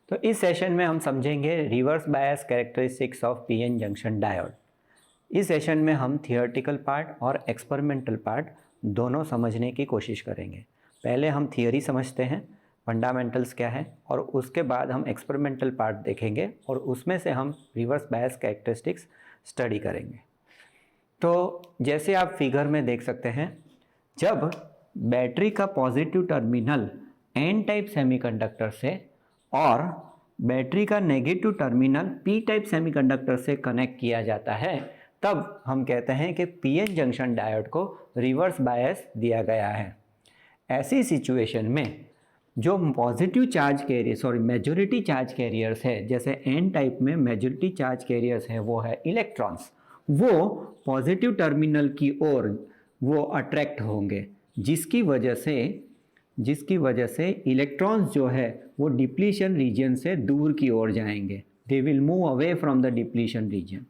तो इस सेशन में हम समझेंगे reverse bias characteristics of PN junction diode. इस सेशन में हम थियोरेटिकल पार्ट और एक्सपेरिमेंटल पार्ट दोनों समझने की कोशिश करेंगे। पहले हम थियोरी समझते हैं, फंडामेंटल्स क्या है, और उसके बाद हम एक्सपेरिमेंटल पार्ट देखेंगे और उसमें से हम रिवर्स बायस कैरेक्टरिस्टिक्स स्टडी करेंगे। तो जैसे आप फिगर में देख सकते हैं, जब बैटरी का positive terminal N type semiconductor से और बैटरी का negative terminal P type semiconductor से कनेक्ट किया जाता है, तब हम कहते हैं कि पीएन जंक्शन डायोड को रिवर्स बायस दिया गया है। ऐसी सिचुएशन में जो पॉजिटिव चार्ज कैरियर्स और मेजॉरिटी चार्ज कैरियर्स है, जैसे एन टाइप में मेजॉरिटी चार्ज कैरियर्स है वो है इलेक्ट्रॉन्स, वो पॉजिटिव टर्मिनल की ओर वो अट्रैक्ट होंगे, जिसकी वजह से इलेक्ट्रॉन्स जो है वो डिप्लीशन रीजन से दूर की ओर जाएंगे। They will move away from the depletion region.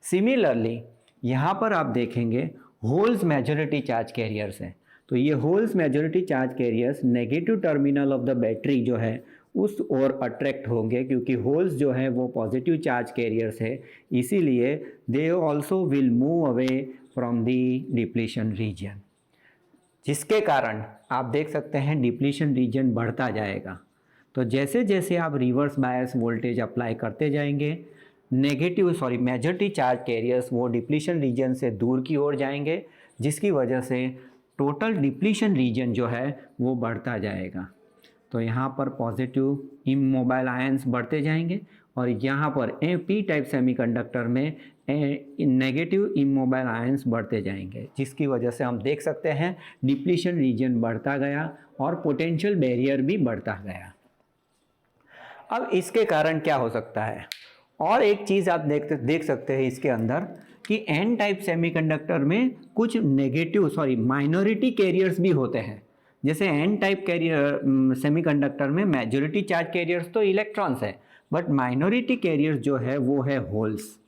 Similarly यहाँ पर आप देखेंगे होल्स मेजॉरिटी चार्ज कैरियर्स हैं, तो ये holes majority charge carriers negative terminal of the battery जो है उस ओर अट्रैक्ट होंगे, क्योंकि होल्स जो है वो पॉजिटिव चार्ज कैरियर्स है, इसीलिए they also will move away from the depletion region, जिसके कारण आप देख सकते हैं डिप्लीशन रीजन बढ़ता जाएगा। तो जैसे जैसे आप रिवर्स बायस वोल्टेज अप्लाई करते जाएंगे, मेजॉरिटी चार्ज कैरियर्स वो डिप्लीशन रीजन से दूर की ओर जाएंगे, जिसकी वजह से टोटल डिप्लीशन रीजन जो है वो बढ़ता जाएगा। तो यहाँ पर पॉजिटिव इमोबाइल आयंस बढ़ते जाएंगे और यहाँ पर पी टाइप सेमीकंडक्टर में नेगेटिव इमोबाइल आयंस बढ़ते जाएंगे, जिसकी वजह से हम देख सकते हैं डिप्लीशन रीजन बढ़ता गया और पोटेंशियल बैरियर भी बढ़ता गया। अब इसके कारण क्या हो सकता है, और एक चीज़ आप देख सकते हैं इसके अंदर कि एन टाइप सेमीकंडक्टर में कुछ माइनॉरिटी कैरियर्स भी होते हैं। जैसे एन टाइप कैरियर सेमीकंडक्टर में मेजॉरिटी चार्ज कैरियर्स तो इलेक्ट्रॉन्स है, बट माइनॉरिटी कैरियर्स जो है वो है होल्स।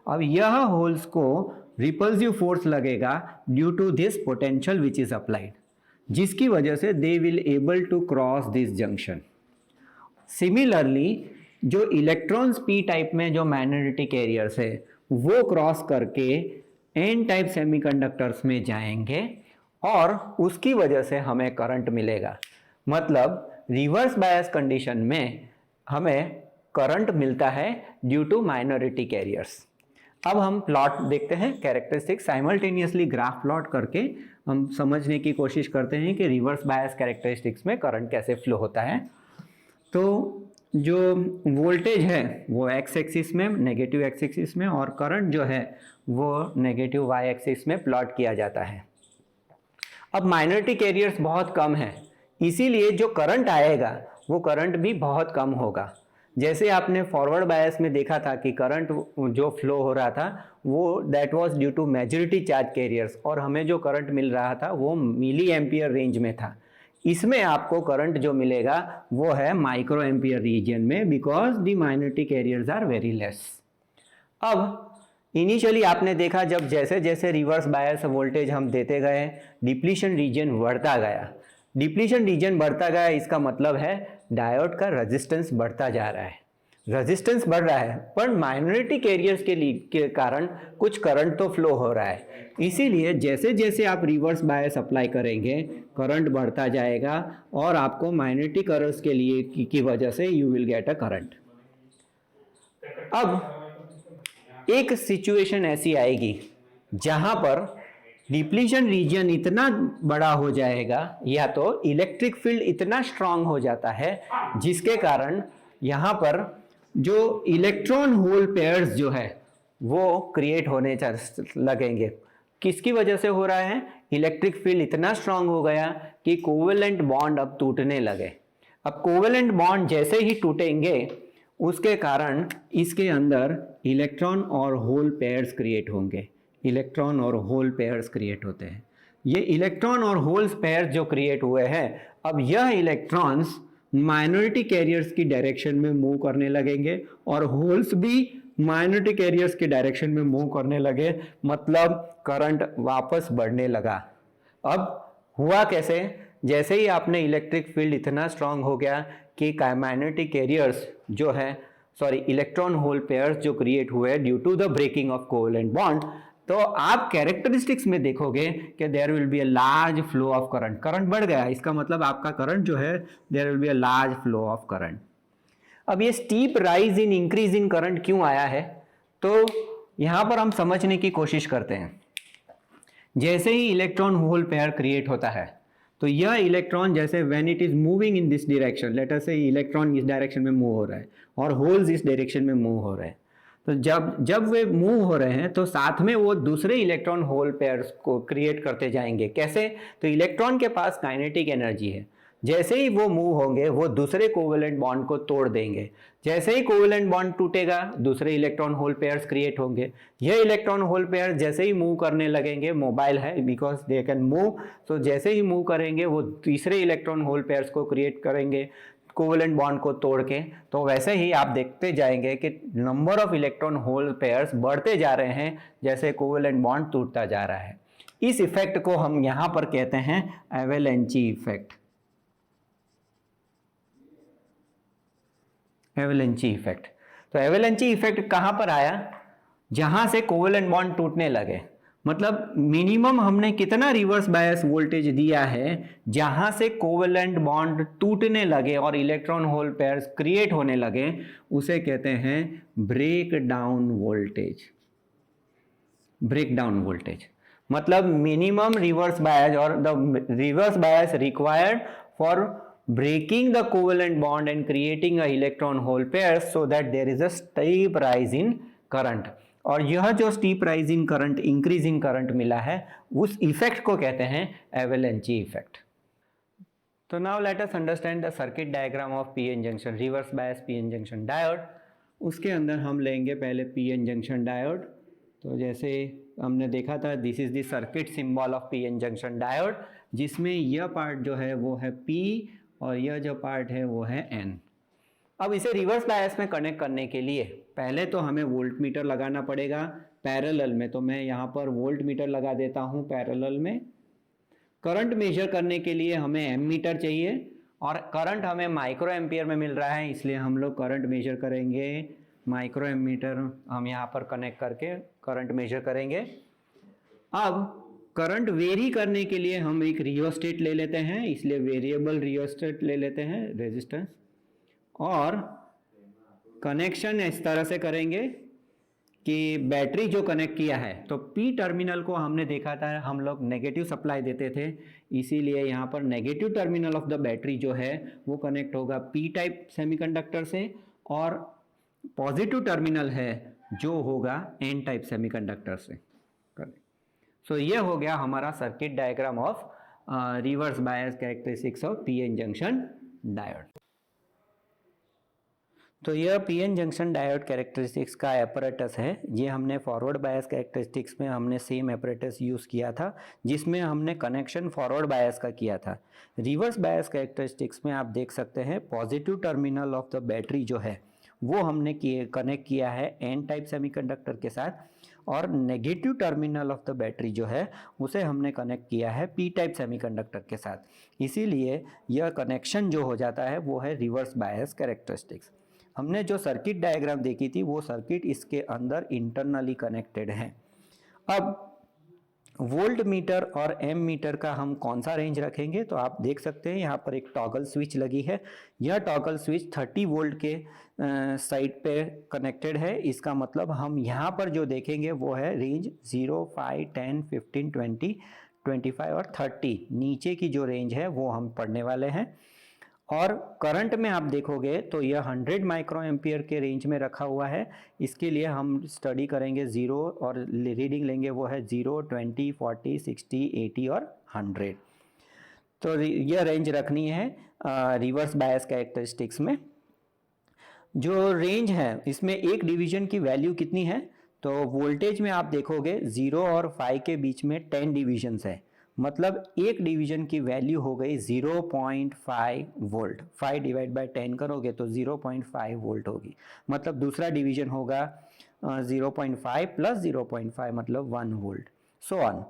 अब यह होल्स को रिपल्सिव फोर्स लगेगा due to this potential which is applied, जिसकी वजह से they will able to cross this junction. Similarly जो इलेक्ट्रॉन्स पी टाइप में जो माइनॉरिटी कैरियर्स है वो क्रॉस करके एन टाइप सेमीकंडक्टर्स में जाएंगे और उसकी वजह से हमें करंट मिलेगा। मतलब रिवर्स बायस कंडीशन में हमें करंट मिलता है ड्यू टू माइनॉरिटी कैरियर्स। अब हम प्लॉट देखते हैं, कैरेक्टरिस्टिक साइमल्टेनियसली ग्राफ प्लॉट करके हम समझने की कोशिश करते हैं कि रिवर्स बायस कैरेक्टरिस्टिक्स में करंट कैसे फ्लो होता है। तो जो वोल्टेज है वो एक्स एक्सिस में, नेगेटिव एक्स एक्सिस में, और करंट जो है वो नेगेटिव वाई एक्सिस में प्लॉट किया जाता है। अब माइनॉरिटी कैरियर्स बहुत कम है, इसीलिए जो करंट आएगा वो करंट भी बहुत कम होगा। जैसे आपने फॉरवर्ड बायस में देखा था कि करंट जो फ्लो हो रहा था वो that was due to majority charge carriers, और हमें जो करंट मिल रहा था वो मिली एम्पियर रेंज में था। इसमें आपको करंट जो मिलेगा वो है माइक्रो एम्पियर रीजन में, because the minority carriers are very less. अब इनिशियली आपने देखा जब जैसे जैसे रिवर्स बायस वोल्टेज हम देते गए डिप्लीशन रीजन बढ़ता गया। डिप्लीशन रीजन बढ़ता गया इसका मतलब है डायोड का रेजिस्टेंस बढ़ता जा रहा है। रेजिस्टेंस बढ़ रहा है पर माइनॉरिटी कैरियर्स के कारण कुछ करंट तो फ्लो हो रहा है, इसीलिए जैसे जैसे आप रिवर्स बायस अप्लाई करेंगे करंट बढ़ता जाएगा और आपको माइनॉरिटी करंट्स के लिए की वजह से you will get a current. अब एक सिचुएशन ऐसी आएगी जहां पर डिप्लीशन रीजन इतना बड़ा हो जाएगा या तो इलेक्ट्रिक फील्ड इतना स्ट्रांग हो जाता है जिसके कारण यहाँ पर जो इलेक्ट्रॉन होल पेयर्स जो है वो क्रिएट होने लगेंगे। किसकी वजह से हो रहा है, इलेक्ट्रिक फील्ड इतना स्ट्रांग हो गया कि कोवेलेंट बॉन्ड अब टूटने लगे। अब कोवेलेंट बॉन्ड जैसे ही टूटेंगे उसके कारण इसके अंदर इलेक्ट्रॉन और होल पेयर्स क्रिएट होंगे। इलेक्ट्रॉन और होल पेयर्स क्रिएट होते हैं। ये इलेक्ट्रॉन और होल्स पेयर्स जो क्रिएट हुए हैं, अब यह इलेक्ट्रॉन्स माइनॉरिटी कैरियर्स की डायरेक्शन में मूव करने लगेंगे और होल्स भी माइनॉरिटी कैरियर्स की डायरेक्शन में मूव करने लगे, मतलब करंट वापस बढ़ने लगा। अब हुआ कैसे, जैसे ही आपने इलेक्ट्रिक फील्ड इतना स्ट्रांग हो गया कि मैग्नेटिक कैरियर्स जो है इलेक्ट्रॉन होल पेयर्स जो क्रिएट हुए due to the breaking of covalent bond, तो आप कैरेक्टरिस्टिक्स में देखोगे कि there will be a large flow of current. Current बढ़ गया, इसका मतलब आपका करंट जो है there will be a large flow of current. अब ये steep rise in increase in current क्यों आया है, तो यहां पर हम समझने की कोशिश करते हैं। जैसे ही इलेक्ट्रॉन होल पेयर क्रिएट होता है तो यह इलेक्ट्रॉन जैसे when it is moving in this direction, let us से इलेक्ट्रॉन इस डायरेक्शन में मूव हो रहा है और होल्स इस डायरेक्शन में मूव हो रहे हैं, तो जब वे मूव हो रहे हैं तो साथ में वो दूसरे इलेक्ट्रॉन होल पेयर्स को क्रिएट करते जाएंगे। कैसे, तो इलेक्ट्रॉन के पास काइनेटिक एनर्जी है, जैसे ही वो मूव होंगे वो दूसरे कोवेलेंट बॉन्ड को तोड़ देंगे। जैसे ही कोवेलेंट बॉन्ड टूटेगा दूसरे इलेक्ट्रॉन होल पेयर्स क्रिएट होंगे। यह इलेक्ट्रॉन होल पेयर जैसे ही मूव करने लगेंगे, मोबाइल है बिकॉज दे कैन मूव, तो जैसे ही मूव करेंगे वो तीसरे इलेक्ट्रॉन होल पेयर्स को क्रिएट करेंगे कोवेलेंट बॉन्ड को तोड़ के। तो वैसे ही आप देखते जाएंगे कि number of electron hole pairs बढ़ते जा रहे हैं जैसे कोवेलेंट बॉन्ड टूटता जा रहा है। इस इफेक्ट को हम यहां पर कहते हैं एवेलेंची इफेक्ट। एवेलेंची इफेक्ट, तो एवेलेंची इफेक्ट कहां पर आया, जहां से कोवेलेंट बॉन्ड टूटने लगे। मतलब मिनिमम हमने कितना रिवर्स बायस वोल्टेज दिया है जहां से कोवेलेंट बॉन्ड टूटने लगे और इलेक्ट्रॉन होल पेयर्स क्रिएट होने लगे, उसे कहते हैं breakdown voltage. Breakdown voltage मतलब मिनिमम रिवर्स बायस और the reverse bias required for breaking the covalent bond and creating a electron hole pair so that there is a steep rise in current। और यह जो steep rise in current, increase in current मिला है, उस effect को कहते हैं avalanche effect. तो now let us understand the circuit diagram of PN junction, reverse bias PN junction diode। उसके अंदर हम लेंगे पहले PN junction diode। तो जैसे हमने देखा था this is the circuit symbol of PN junction diode, जिसमें यह पार्ट जो है वो है P और यह जो पार्ट है वो है N। अब इसे रिवर्स बायस में कनेक्ट करने के लिए पहले तो हमें वोल्ट मीटर लगाना पड़ेगा पैरेलल में। तो मैं यहाँ पर वोल्ट मीटर लगा देता हूँ पैरेलल में। करंट मेजर करने के लिए हमें एम मीटर चाहिए और करंट हमें माइक्रो एम्पियर में मिल रहा है, इसलिए हम लोग करंट मेजर करेंगे। माइक्रो एमीटर हम यहाँ पर कनेक्ट करके करंट मेजर करेंगे। अब करंट वेरी करने के लिए हम एक रियोस्टेट ले लेते हैं, इसलिए वेरिएबल रियोस्टेट ले लेते हैं रेजिस्टेंस, और कनेक्शन इस तरह से करेंगे कि बैटरी जो कनेक्ट किया है तो पी टर्मिनल को हमने देखा था हम लोग नेगेटिव सप्लाई देते थे, इसीलिए यहाँ पर negative terminal of the battery जो है वो कनेक्ट होगा पी टाइप सेमीकंडक्टर से, और पॉजिटिव टर्मिनल है जो होगा एन टाइप सेमीकंडक्टर से। सो ये हो गया हमारा circuit diagram of reverse bias characteristics of PN junction diode. तो यह पीएन जंक्शन डायोड कैरेक्टरिस्टिक्स का एपरेटस है। ये हमने फॉरवर्ड बायस कैरेक्टरिस्टिक्स में हमने सेम एपरेटस यूज़ किया था, जिसमें हमने कनेक्शन फॉरवर्ड बायस का किया था। रिवर्स बायस कैरेक्टरिस्टिक्स में आप देख सकते हैं positive terminal of the battery जो है वो हमने कनेक्ट किया है एन टाइप सेमीकंडक्टर के साथ, और negative terminal of the battery जो है उसे हमने कनेक्ट किया है पी टाइप सेमीकंडक्टर के साथ। इसीलिए यह कनेक्शन जो हो जाता है वो है रिवर्स बायस कैरेक्टरिस्टिक्स। हमने जो सर्किट डायग्राम देखी थी वो सर्किट इसके अंदर इंटरनली कनेक्टेड है। अब वोल्ट मीटर और एम मीटर का हम कौन सा रेंज रखेंगे, तो आप देख सकते हैं यहाँ पर एक टॉगल स्विच लगी है। यह टॉगल स्विच 30 वोल्ट के साइड पे कनेक्टेड है। इसका मतलब हम यहाँ पर जो देखेंगे वो है रेंज 0, 5, 10, 15, 20, 25 और 30। नीचे की जो रेंज है वो हम पढ़ने वाले हैं। और करंट में आप देखोगे तो यह 100 माइक्रो एम्पियर के रेंज में रखा हुआ है। इसके लिए हम स्टडी करेंगे 0 और रीडिंग लेंगे वो है 0, 20, 40, 60, 80 और 100। तो यह रेंज रखनी है रिवर्स बायस कैरेक्टरिस्टिक्स में। जो रेंज है इसमें एक डिवीजन की वैल्यू कितनी है, तो वोल्टेज में आप देखोगे 0 और 5 के बीच में 10 डिविजन्स है, मतलब एक डिवीजन की वैल्यू हो गई 0.5 वोल्ट। 5 डिवाइड बाय 10 करोगे तो 0.5 वोल्ट होगी, मतलब दूसरा डिवीजन होगा 0.5 प्लस 0.5 मतलब 1 वोल्ट, सो ऑन।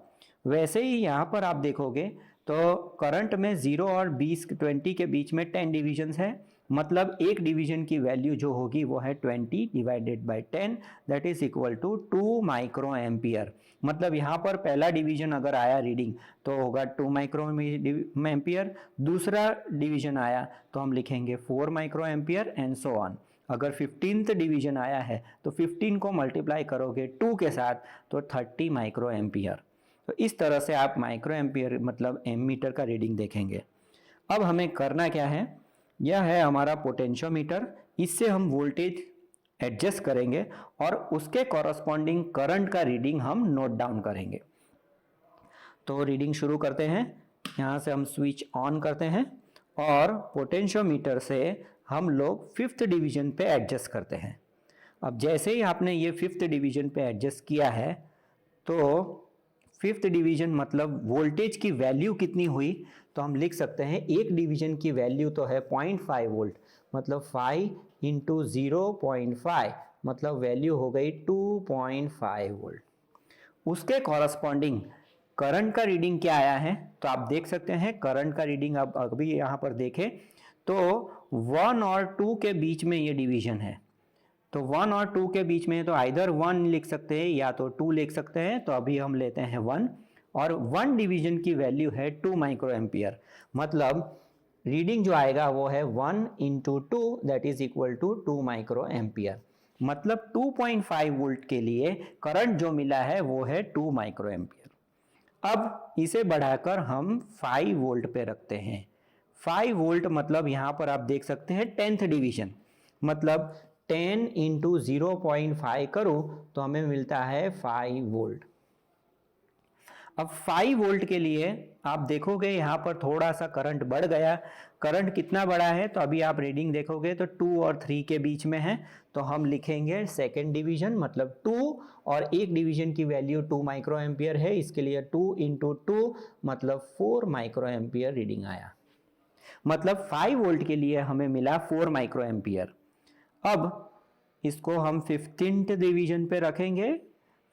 वैसे ही यहाँ पर आप देखोगे तो करंट में 0 और 20 के बीच में 10 डिविजन्स है, मतलब एक डिवीजन की वैल्यू जो होगी वो है 20 divided by 10, that is equal to 2 micro ampere. मतलब यहाँ पर पहला डिवीजन अगर आया रीडिंग तो होगा 2 माइक्रो एम्पियर, दूसरा डिवीजन आया तो हम लिखेंगे 4 micro ampere and so on. अगर 15th डिवीजन आया है तो 15 को मल्टीप्लाई करोगे 2 के साथ तो 30 माइक्रो एम्पियर। तो इस तरह से आप माइक्रो एम्पियर मतलब एमीटर का रीडिंग देखेंगे। अब हमें करना क्या है, यह है हमारा पोटेंशियोमीटर, इससे हम वोल्टेज एडजस्ट करेंगे और उसके कॉरस्पॉन्डिंग करंट का रीडिंग हम नोट डाउन करेंगे। तो रीडिंग शुरू करते हैं, यहाँ से हम स्विच ऑन करते हैं और पोटेंशियोमीटर से हम लोग 5th डिवीजन पे एडजस्ट करते हैं। अब जैसे ही आपने ये 5th डिवीजन पे एडजस्ट किया है तो 5th डिवीजन मतलब वोल्टेज की वैल्यू कितनी हुई, तो हम लिख सकते हैं एक डिवीजन की वैल्यू तो है 0.5 वोल्ट, मतलब 5 इंटू 0.5 मतलब वैल्यू हो गई 2.5 वोल्ट। उसके कॉरस्पॉन्डिंग करंट का रीडिंग क्या आया है, तो आप देख सकते हैं करंट का रीडिंग आप अभी यहाँ पर देखें तो 1 और 2 के बीच में ये डिवीजन है, तो 1 और 2 के बीच में तो आइदर 1 लिख सकते हैं या तो 2 लिख सकते हैं, तो अभी हम लेते हैं 1 और 1 डिवीजन की वैल्यू है 2 माइक्रो एम्पियर, मतलब रीडिंग जो आएगा वो है 1 into 2 that is equal to 2 micro ampere, मतलब 2.5 वोल्ट के लिए करंट जो मिला है वो है 2 माइक्रो एम्पियर। अब इसे बढ़ाकर हम 5 वोल्ट पे रखते हैं। 5 वोल्ट मतलब यहाँ पर आप देख सकते हैं 10th डिवीजन, मतलब 10 इंटू 0.5 करो तो हमें मिलता है 5 वोल्ट। अब 5 वोल्ट के लिए आप देखोगे यहाँ पर थोड़ा सा करंट बढ़ गया, करंट कितना बड़ा है तो अभी आप रीडिंग देखोगे तो 2 और 3 के बीच में है, तो हम लिखेंगे सेकेंड डिवीजन मतलब 2 और एक डिवीजन की वैल्यू 2 माइक्रो एम्पियर है, इसके लिए 2 इंटू 2 मतलब 4 माइक्रो एम्पियर रीडिंग आया, मतलब 5 वोल्ट के लिए हमें मिला 4 माइक्रो एम्पियर। अब इसको हम 15th डिवीजन पे रखेंगे।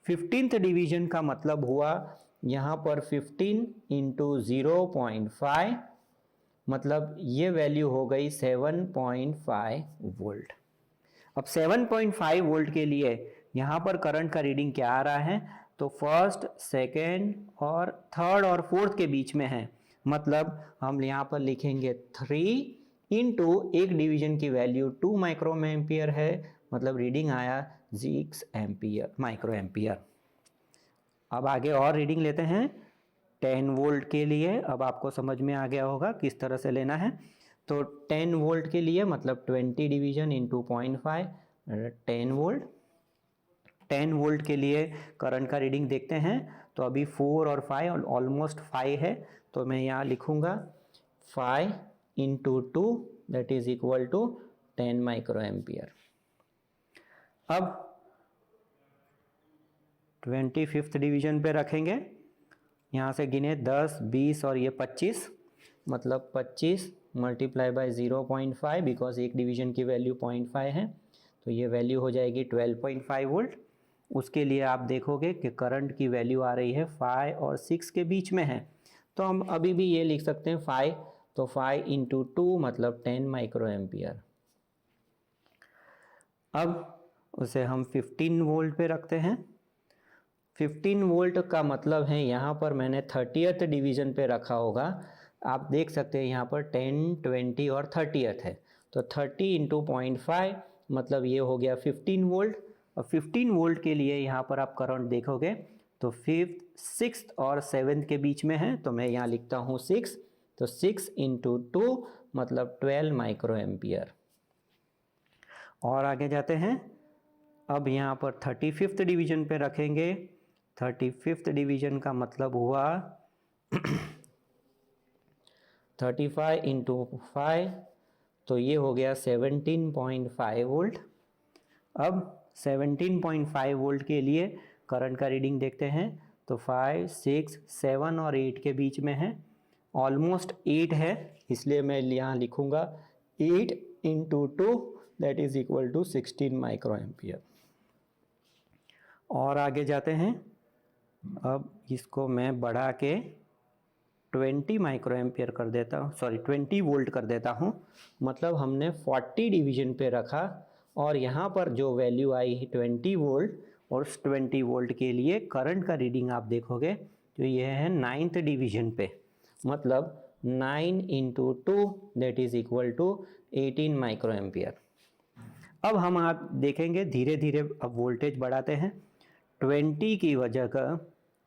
15th डिवीजन का मतलब हुआ यहाँ पर 15 इंटू 0.5 मतलब ये वैल्यू हो गई 7.5 वोल्ट। अब 7.5 वोल्ट के लिए यहाँ पर करंट का रीडिंग क्या आ रहा है, तो फर्स्ट, सेकेंड और थर्ड और फोर्थ के बीच में है, मतलब हम यहाँ पर लिखेंगे 3 इंटू एक डिवीजन की वैल्यू 2 माइक्रो एम्पियर है, मतलब रीडिंग आया 6 एम्पियर माइक्रो एम्पियर। अब आगे और रीडिंग लेते हैं 10 वोल्ट के लिए। अब आपको समझ में आ गया होगा किस तरह से लेना है, तो 10 वोल्ट के लिए मतलब 20 डिवीजन इंटू 0.5 10 वोल्ट। 10 वोल्ट के लिए करंट का रीडिंग देखते हैं, तो अभी 4 और 5 ऑलमोस्ट 5 है, तो मैं यहाँ लिखूँगा 5 into 2 that is equal to 10 micro ampere. अब 25th डिवीजन पे रखेंगे, यहाँ से गिने 10, 20 और ये 25, मतलब 25 मल्टीप्लाई बाय 0.5 बिकॉज एक डिवीजन की वैल्यू 0.5 है, तो ये वैल्यू हो जाएगी 12.5 वोल्ट। उसके लिए आप देखोगे कि करंट की वैल्यू आ रही है 5 और 6 के बीच में है, तो हम अभी भी ये लिख सकते हैं 5, तो 5 इंटू 2 मतलब 10 माइक्रो एम्पियर। अब उसे हम 15 वोल्ट पे रखते हैं। 15 वोल्ट का मतलब है यहाँ पर मैंने 30th डिवीजन पे रखा होगा, आप देख सकते हैं यहाँ पर 10, 20 और 30th है, तो 30 इंटू 0.5 मतलब ये हो गया 15 वोल्ट। और 15 वोल्ट के लिए यहाँ पर आप करंट देखोगे तो 5th, 6th और 7th के बीच में है, तो मैं यहाँ लिखता हूँ 6, तो 6 इंटू 2 मतलब 12 माइक्रो एम्पियर। और आगे जाते हैं, अब यहाँ पर 35th डिवीजन पे रखेंगे। 35th डिवीजन का मतलब हुआ 35 इंटू 5, तो ये हो गया 17.5 वोल्ट। अब 17.5 वोल्ट के लिए करंट का रीडिंग देखते हैं, तो 5, 6, 7 और 8 के बीच में है, ऑलमोस्ट 8 है, इसलिए मैं यहाँ लिखूँगा 8 into 2 that is equal to 16 micro ampere. और आगे जाते हैं, अब इसको मैं बढ़ा के 20 माइक्रो एम्पियर कर देता हूँ, सॉरी 20 वोल्ट कर देता हूँ, मतलब हमने 40 डिवीजन पे रखा और यहाँ पर जो वैल्यू आई 20 वोल्ट, और उस 20 वोल्ट के लिए करंट का रीडिंग आप देखोगे तो ये है 9th डिवीजन पे, मतलब 9 into 2 that is equal to 18 micro ampere. अब हम आप देखेंगे धीरे धीरे अब वोल्टेज बढ़ाते हैं, 20 की वजह का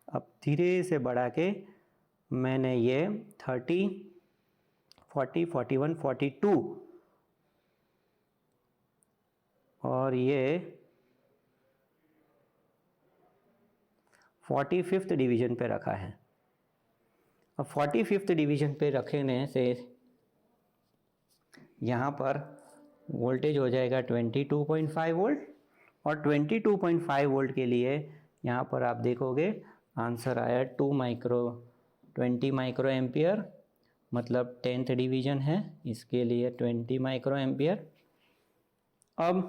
अब धीरे से बढ़ा के मैंने ये 30, 40, 41, 42 और ये 45th डिवीजन पे रखा है। अब 45th डिवीजन पे रखने से यहाँ पर वोल्टेज हो जाएगा 22.5 वोल्ट, और 22.5 वोल्ट के लिए यहाँ पर आप देखोगे आंसर आया 20 माइक्रो एम्पियर, मतलब 10th डिवीजन है, इसके लिए 20 माइक्रो एम्पियर। अब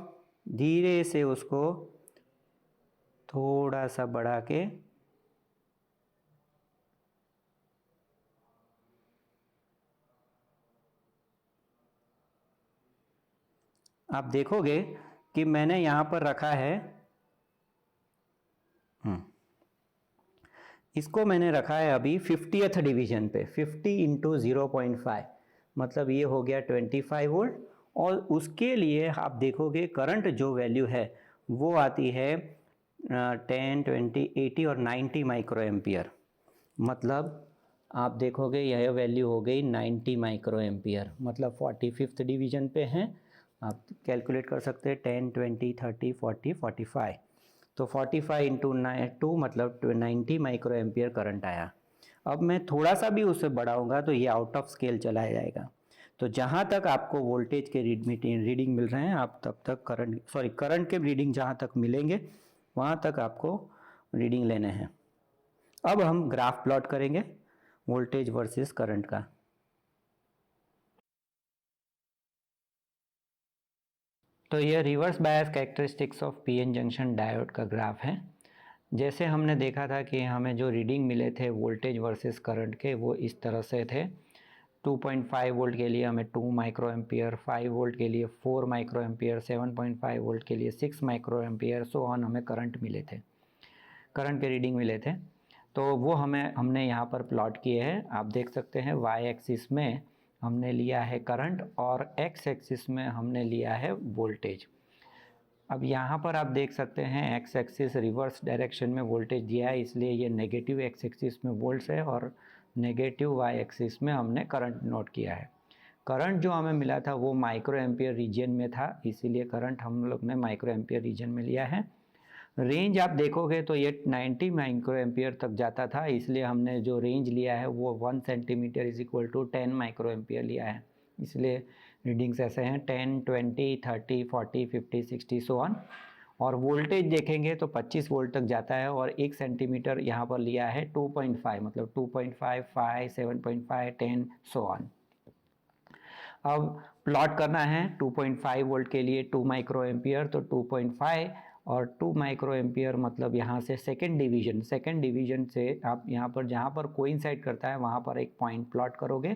धीरे से उसको थोड़ा सा बढ़ा के आप देखोगे कि मैंने यहाँ पर रखा है, इसको मैंने रखा है अभी 50th डिवीजन पे, 50 इंटू 0.5 मतलब ये हो गया 25 वोल्ट, और उसके लिए आप देखोगे करंट जो वैल्यू है वो आती है 10, 20, 80 और 90 माइक्रो एम्पियर, मतलब आप देखोगे यह वैल्यू हो गई 90 माइक्रो एम्पियर, मतलब 45th डिवीजन पे हैं। आप कैलकुलेट कर सकते हैं 10, 20, 30, 40, 45, तो 45 इंटू 2 मतलब 90 माइक्रो एम्पियर करंट आया। अब मैं थोड़ा सा भी उसे बढ़ाऊंगा तो ये आउट ऑफ स्केल चला जाएगा, तो जहाँ तक आपको वोल्टेज के रीडिंग मिल रहे हैं आप तब तक करंट के रीडिंग जहाँ तक मिलेंगे वहाँ तक आपको रीडिंग लेने हैं। अब हम ग्राफ प्लॉट करेंगे वोल्टेज वर्सेस करंट का। तो यह reverse bias characteristics of PN junction diode का ग्राफ है। जैसे हमने देखा था कि हमें जो रीडिंग मिले थे वोल्टेज वर्सेस करंट के वो इस तरह से थे, 2.5 वोल्ट के लिए हमें 2 माइक्रो एम्पियर, 5 वोल्ट के लिए 4 माइक्रो एम्पियर, 7.5 वोल्ट के लिए 6 माइक्रो एम्पियर, सो ऑन हमें करंट मिले थे, करंट के रीडिंग मिले थे। तो वो हमने यहाँ पर प्लॉट किए हैं, आप देख सकते हैं वाई एक्सिस में हमने लिया है करंट और एक्स एक्सिस में हमने लिया है वोल्टेज। अब यहाँ पर आप देख सकते हैं एक्स एक्सिस रिवर्स डायरेक्शन में वोल्टेज दिया है, इसलिए ये नेगेटिव एक्स एक्सिस में वोल्ट्स है और नेगेटिव वाई एक्सिस में हमने करंट नोट किया है। करंट जो हमें मिला था वो माइक्रो एम्पियर रीजन में था, इसीलिए करंट हम लोग ने माइक्रो एम्पियर रीजन में लिया है। रेंज आप देखोगे तो ये 90 माइक्रो एम्पियर तक जाता था, इसलिए हमने जो रेंज लिया है वो 1 centimetre is equal to 10 micro ampere लिया है, इसलिए रीडिंग्स ऐसे हैं 10, 20, 30, 40, 50, 60 सो ऑन। और वोल्टेज देखेंगे तो 25 वोल्ट तक जाता है, और 1 सेंटीमीटर यहाँ पर लिया है 2.5, मतलब 2.5, 5, 7.5, 10 सो ऑन। अब प्लॉट करना है 2.5 वोल्ट के लिए 2 माइक्रो एम्पियर, तो 2.5 और 2 माइक्रो एम्पियर मतलब यहाँ से सेकेंड डिवीजन से आप यहाँ पर जहाँ पर कोइंसाइड करता है वहाँ पर एक पॉइंट प्लॉट करोगे।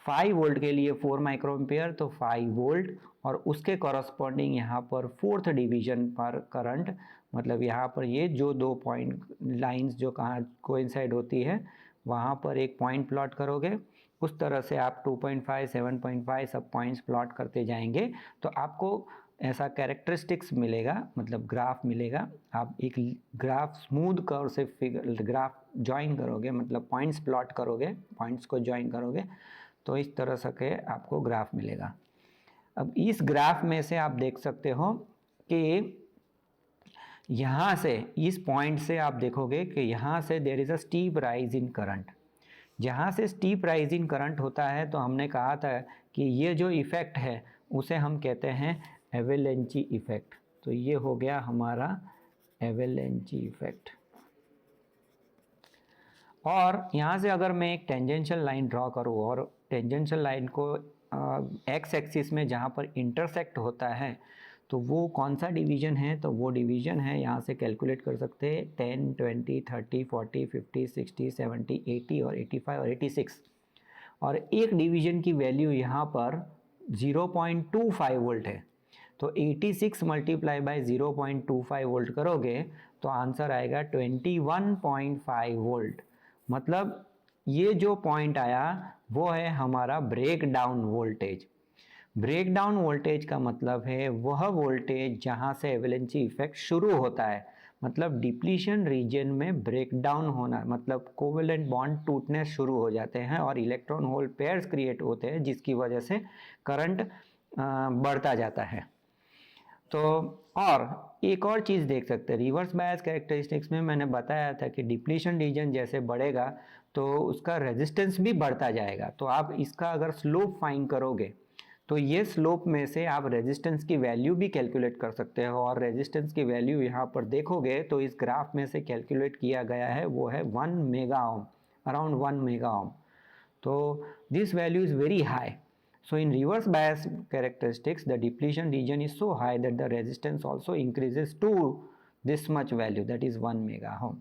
5 वोल्ट के लिए 4 माइक्रो एम्पियर तो 5 वोल्ट, और उसके कॉरस्पॉन्डिंग यहाँ पर 4th डिवीजन पर करंट, मतलब यहाँ पर ये जो दो पॉइंट लाइंस जो कहाँ कोइंसाइड होती है वहाँ पर एक पॉइंट प्लॉट करोगे। उस तरह से आप 2.5, 7.5 सब पॉइंट्स प्लॉट करते जाएंगे तो आपको ऐसा कैरेक्टरिस्टिक्स मिलेगा, मतलब ग्राफ मिलेगा। आप एक ग्राफ स्मूथ कर्व से ग्राफ ज्वाइन करोगे, मतलब पॉइंट्स प्लॉट करोगे, पॉइंट्स को ज्वाइन करोगे तो इस तरह से के आपको ग्राफ मिलेगा। अब इस ग्राफ में से आप देख सकते हो कि यहाँ से इस पॉइंट से आप देखोगे कि यहाँ से there is a steep rise in current. जहाँ से स्टीप राइज इन करंट होता है तो हमने कहा था कि ये जो इफ़ेक्ट है उसे हम कहते हैं एवेलेंची इफ़ेक्ट। तो ये हो गया हमारा एवेलेंची इफ़ेक्ट। और यहाँ से अगर मैं एक टेंजेंशियल लाइन ड्रॉ करूँ और टेंजेंशियल लाइन को एक्स एक्सिस में जहाँ पर इंटरसेक्ट होता है तो वो कौन सा डिवीज़न है, तो वो डिवीज़न है, यहाँ से कैलकुलेट कर सकते हैं 10, 20, 30, 40, 50, 60, 70, 80 और 85 और 86। और एक डिवीज़न की वैल्यू यहाँ पर 0.25 वोल्ट है। तो 86 मल्टीप्लाई बाय 0.25 वोल्ट करोगे तो आंसर आएगा 21.5 वोल्ट। मतलब ये जो पॉइंट आया वो है हमारा breakdown voltage. Breakdown voltage का मतलब है वह वोल्टेज जहां से एवलेंसी इफेक्ट शुरू होता है, मतलब डिप्लीशन रीजन में ब्रेक डाउन होना, मतलब कोवेलेंट बॉन्ड टूटने शुरू हो जाते हैं और इलेक्ट्रॉन होल पेयर्स क्रिएट होते हैं, जिसकी वजह से करंट बढ़ता जाता है। तो और एक और चीज़ देख सकते हैं, रिवर्स बायस कैरेक्टरिस्टिक्स में मैंने बताया था कि डिप्लीशन रीजन जैसे बढ़ेगा तो उसका रेजिस्टेंस भी बढ़ता जाएगा। तो आप इसका अगर स्लोप फाइंड करोगे तो ये स्लोप में से आप रेजिस्टेंस की वैल्यू भी कैलकुलेट कर सकते हो, और रेजिस्टेंस की वैल्यू यहाँ पर देखोगे तो इस ग्राफ में से कैलकुलेट किया गया है, वो है 1 mega ohm, around 1 mega ohm. तो this value is very high. So in reverse bias characteristics, the depletion region is so high that the resistance also increases to this much value, that is 1 mega ohm.